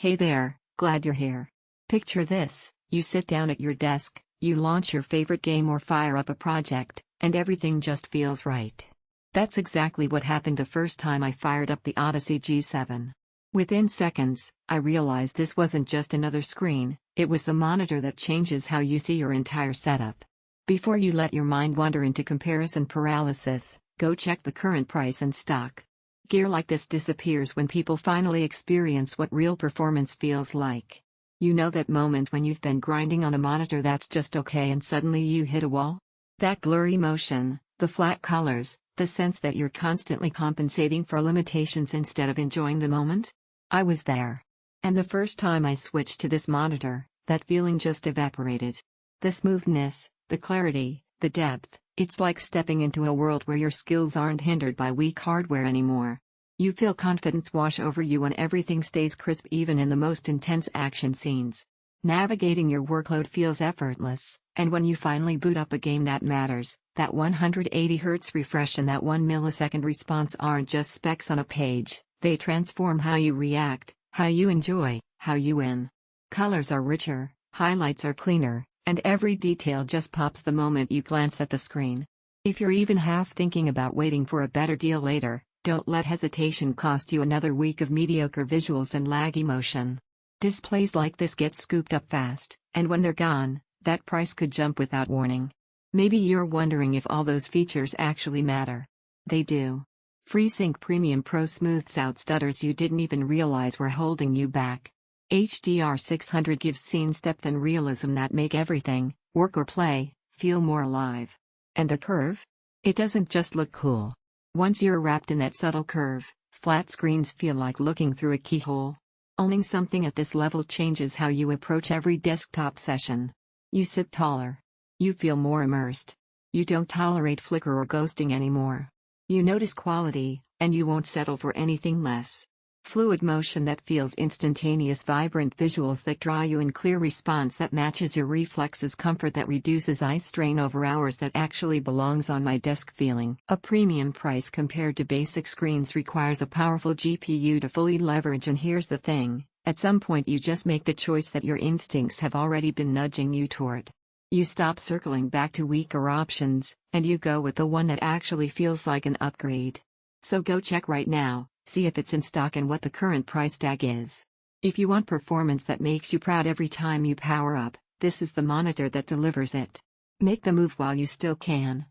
Hey there, glad you're here. Picture this: you sit down at your desk, you launch your favorite game or fire up a project, and everything just feels right. That's exactly what happened the first time I fired up the Odyssey G7. Within seconds, I realized this wasn't just another screen, it was the monitor that changes how you see your entire setup. Before you let your mind wander into comparison paralysis, go check the current price and stock. Gear like this disappears when people finally experience what real performance feels like. You know that moment when you've been grinding on a monitor that's just okay and suddenly you hit a wall? That blurry motion, the flat colors, the sense that you're constantly compensating for limitations instead of enjoying the moment? I was there. And the first time I switched to this monitor, that feeling just evaporated. The smoothness, the clarity, the depth, it's like stepping into a world where your skills aren't hindered by weak hardware anymore. You feel confidence wash over you and everything stays crisp even in the most intense action scenes. Navigating your workload feels effortless, and when you finally boot up a game that matters, that 180Hz refresh and that 1 millisecond response aren't just specs on a page, they transform how you react, how you enjoy, how you win. Colors are richer, highlights are cleaner, and every detail just pops the moment you glance at the screen. If you're even half thinking about waiting for a better deal later, don't let hesitation cost you another week of mediocre visuals and laggy motion. Displays like this get scooped up fast, and when they're gone, that price could jump without warning. Maybe you're wondering if all those features actually matter. They do. FreeSync Premium Pro smooths out stutters you didn't even realize were holding you back. HDR 600 gives scenes depth and realism that make everything, work or play, feel more alive. And the curve? It doesn't just look cool. Once you're wrapped in that subtle curve, flat screens feel like looking through a keyhole. Owning something at this level changes how you approach every desktop session. You sit taller. You feel more immersed. You don't tolerate flicker or ghosting anymore. You notice quality, and you won't settle for anything less. Fluid motion that feels instantaneous, vibrant visuals that draw you in, clear response that matches your reflexes, comfort that reduces eye strain over hours, that actually belongs on my desk feeling. A premium price compared to basic screens requires a powerful GPU to fully leverage, and here's the thing, at some point you just make the choice that your instincts have already been nudging you toward. You stop circling back to weaker options, and you go with the one that actually feels like an upgrade. So go check right now. See if it's in stock and what the current price tag is. If you want performance that makes you proud every time you power up, this is the monitor that delivers it. Make the move while you still can.